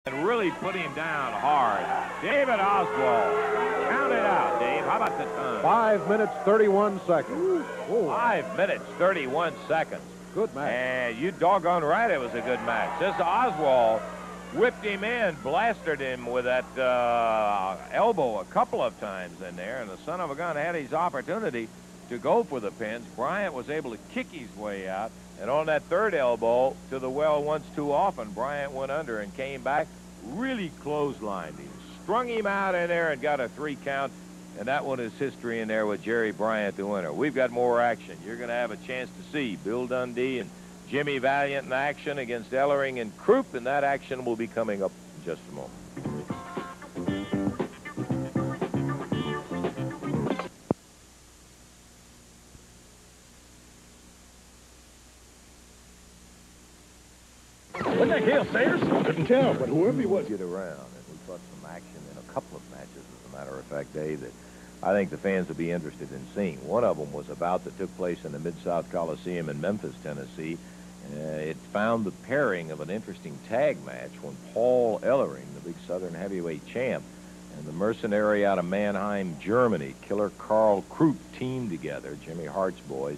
and really put him down hard. David Oswald. Count it out, Dave. How about the time? 5 minutes, 31 seconds. Ooh. 5 minutes, 31 seconds. Good match. And you doggone right it was a good match. This Oswald whipped him in, blasted him with that elbow a couple of times in there, and the son of a gun had his opportunity to go for the pins. Bryant was able to kick his way out, and on that third elbow to the well once too often, Bryant went under and came back, really clotheslined him, strung him out in there and got a 3 count, and that one is history in there with Jerry Bryant, the winner. We've got more action. You're going to have a chance to see Bill Dundee and Jimmy Valiant in action against Ellering and Croup, and that action will be coming up in just a moment. What the hell, Sayers? Couldn't tell, but whoever he was. Get around, and we thought some action in a couple of matches, as a matter of fact, Dave, that I think the fans will be interested in seeing. One of them was a bout that took place in the Mid-South Coliseum in Memphis, Tennessee. It found the pairing of an interesting tag match when Paul Ellering, the big Southern heavyweight champ, and the mercenary out of Mannheim, Germany, Killer Karl Krupp, teamed together, Jimmy Hart's boys,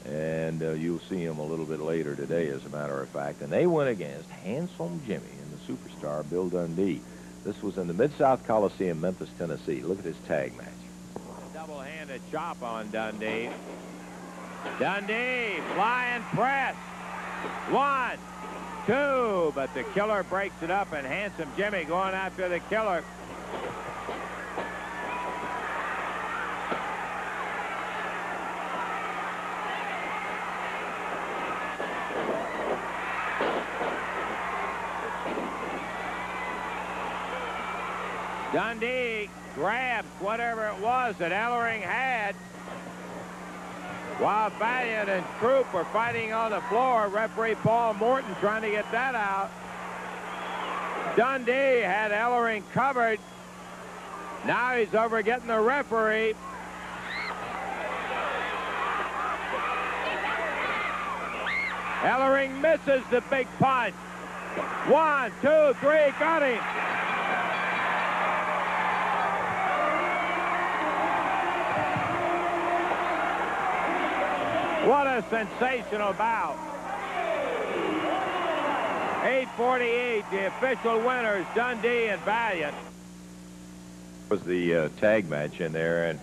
and you'll see him a little bit later today, as a matter of fact. And they went against Handsome Jimmy and the superstar Bill Dundee. This was in the Mid-South Coliseum, Memphis, Tennessee. Look at this tag match. Double-handed chop on Dundee. Dundee, flying press. 1, 2, but the Killer breaks it up, and Handsome Jimmy going after the Killer. Dundee grabs whatever it was that Ellering had, while Valiant and Croup were fighting on the floor. Referee Paul Morton trying to get that out. Dundee had Ellering covered. Now he's over getting the referee. Ellering misses the big punch. 1, 2, 3, got him. What a sensational bout. 8:48, the official winners, Dundee and Valiant. Was the tag match in there, and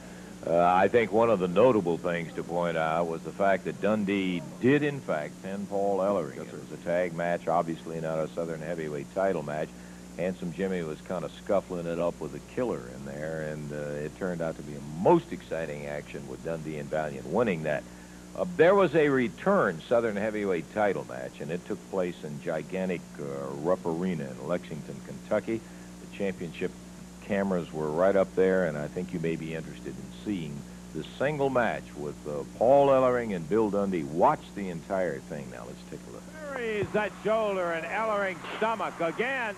I think one of the notable things to point out was the fact that Dundee did, in fact, pin Paul Ellering. It was a tag match, obviously not a Southern heavyweight title match. Handsome Jimmy was kind of scuffling it up with the Killer in there, and it turned out to be a most exciting action with Dundee and Valiant winning that. There was a return Southern heavyweight title match, and it took place in gigantic Rupp Arena in Lexington, Kentucky. The championship cameras were right up there, and I think you may be interested in seeing the single match with Paul Ellering and Bill Dundee. Watch the entire thing now. Let's take a look. Buries that shoulder in Ellering's stomach again.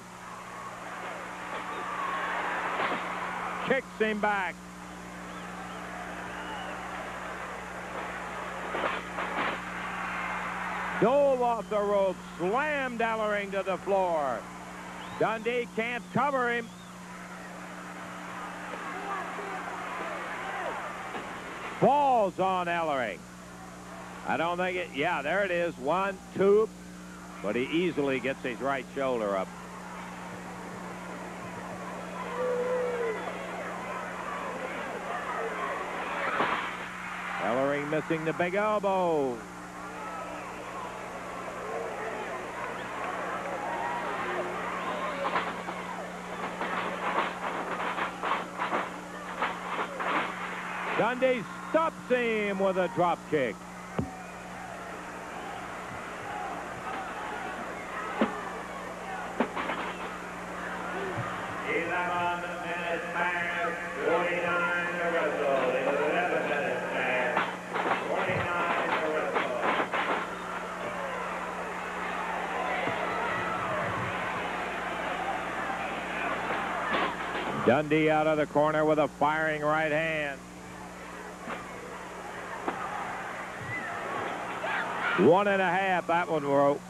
Kicks him back. Dove off the rope, slammed Ellering to the floor. Dundee can't cover him. Falls on Ellering. I don't think it, yeah, there it is, 1, 2, but he easily gets his right shoulder up. Ellering missing the big elbow. Dundee stops him with a drop kick. Dundee out of the corner with a firing right hand. 1.5, that one broke.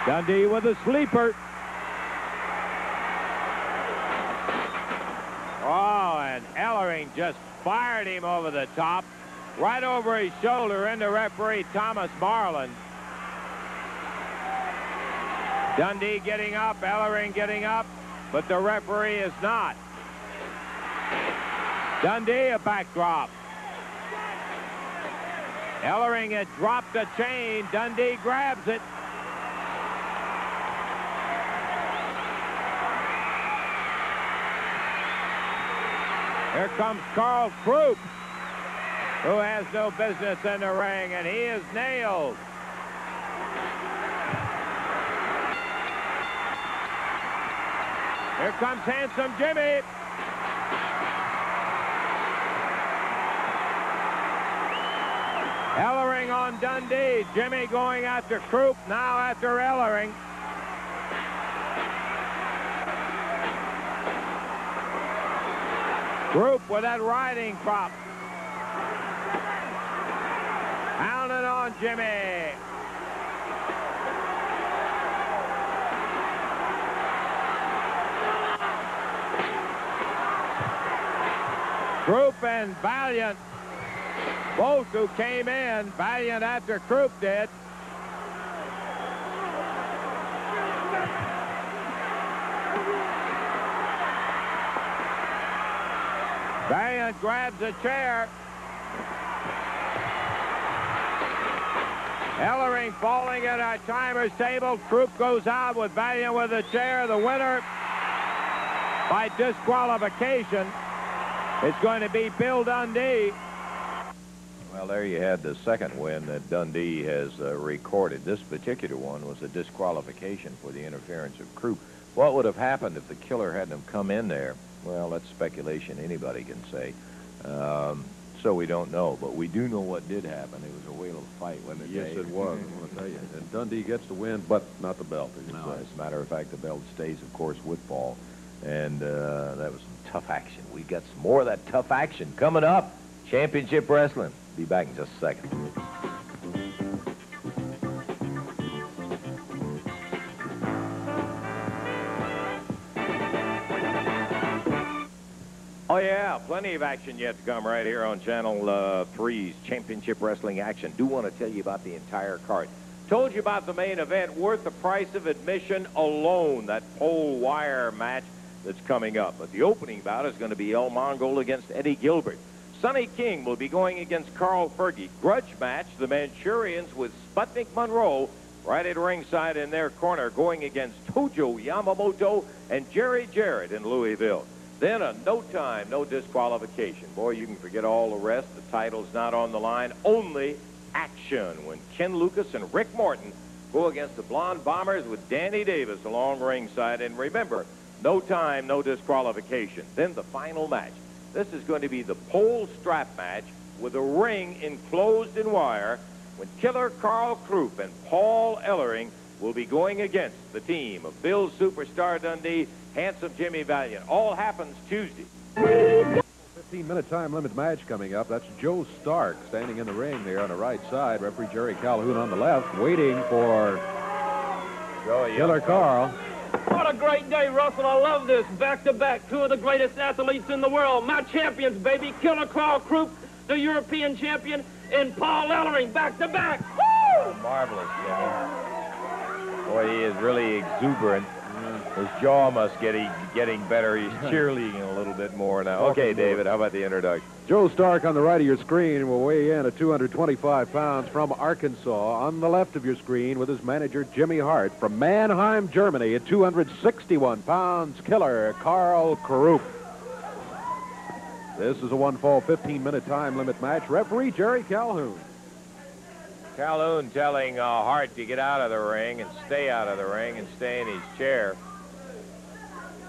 Dundee with a sleeper. Oh, and Ellering just fired him over the top, right over his shoulder into referee Thomas Marlin. Dundee getting up, Ellering getting up, but the referee is not. Dundee a backdrop. Ellering had dropped a chain. Dundee grabs it. Here comes Carl Krupp, who has no business in the ring, and he is nailed. Here comes Handsome Jimmy. Ellering on Dundee. Jimmy going after Krupp, now after Ellering. Krupp with that riding crop. Pounding on Jimmy. Krupp and Valiant, both who came in. Valiant after Krupp did. Valiant grabs a chair. Ellering falling at our timer's table. Krupp goes out with Valiant with a chair. The winner by disqualification is going to be Bill Dundee. Well, there you had the second win that Dundee has recorded. This particular one was a disqualification for the interference of Krupp. What would have happened if the killer hadn't come in there? Well, that's speculation. Anybody can say. So we don't know, but we do know what did happen. It was a whale of a fight, wasn't it? Yes, it was. I want to tell you. And Dundee gets the win, but not the belt. No, as a matter of fact, the belt stays, of course, with Paul. And that was some tough action. We got some more of that tough action coming up. Championship Wrestling. Be back in just a second. Oh, yeah, plenty of action yet to come right here on Channel 3's Championship Wrestling action. Do want to tell you about the entire card. Told you about the main event, worth the price of admission alone, that pole wire match that's coming up. But the opening bout is going to be El Mongol against Eddie Gilbert. Sonny King will be going against Carl Fergie. Grudge match, the Manchurians with Sputnik Monroe right at ringside in their corner, going against Tojo Yamamoto and Jerry Jarrett in Louisville. Then a no time, no disqualification. Boy, you can forget all the rest. The title's not on the line. Only action when Ken Lucas and Rick Morton go against the Blonde Bombers with Danny Davis along ringside. And remember, no time, no disqualification. Then the final match. This is going to be the pole strap match with a ring enclosed in wire when Killer Carl Krupp and Paul Ellering will be going against the team of Bill Superstar Dundee, Handsome Jimmy Valiant. All happens Tuesday. 15-minute time limit match coming up. That's Joe Stark standing in the ring there on the right side. Referee Jerry Calhoun on the left, waiting for Killer Carl. What a great day, Russell. I love this. Back-to-back, two of the greatest athletes in the world. My champions, baby. Killer Carl Krupp, the European champion, and Paul Ellering, back-to-back. Woo! Marvelous, Jimmy. Boy, he is really exuberant. His jaw must getting better. He's cheerleading a little bit more now. Okay, David, how about the introduction? Joe Stark on the right of your screen will weigh in at 225 pounds from Arkansas. On the left of your screen with his manager, Jimmy Hart, from Mannheim, Germany, at 261 pounds, Killer Carl Krupp. This is a one-fall 15-minute time limit match. Referee Jerry Calhoun. Calhoun telling Hart to get out of the ring and stay out of the ring and stay in his chair.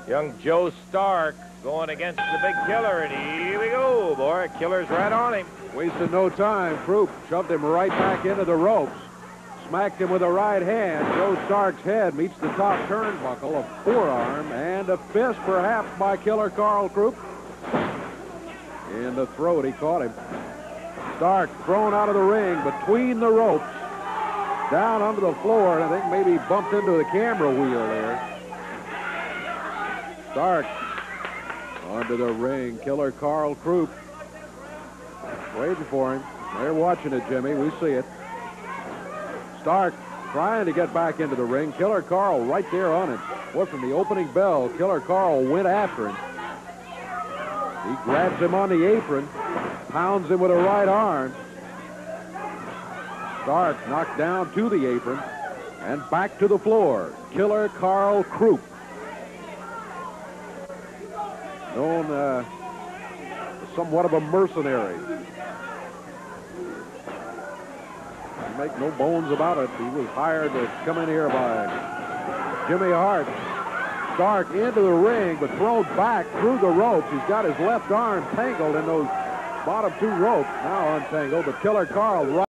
Young Joe Stark going against the big Killer, and here we go, boy. Killer's right on him. Wasted no time. Krupp shoved him right back into the ropes. Smacked him with a right hand. Joe Stark's head meets the top turnbuckle, a forearm, and a fist perhaps by Killer Carl Krupp. In the throat, he caught him. Stark thrown out of the ring between the ropes. down onto the floor, and I think maybe bumped into the camera wheel there. Stark onto the ring. Killer Carl Krupp waiting for him. They're watching it, Jimmy. We see it. Stark trying to get back into the ring. Killer Carl right there on him. Boy, from the opening bell, Killer Carl went after him. He grabs him on the apron, pounds him with a right arm. Stark knocked down to the apron and back to the floor. Killer Carl Krupp, known as somewhat of a mercenary. Make no bones about it. He was hired to come in here by Jimmy Hart. Stark into the ring, but thrown back through the ropes. He's got his left arm tangled in those bottom two ropes. Now untangled, but Killer Carl right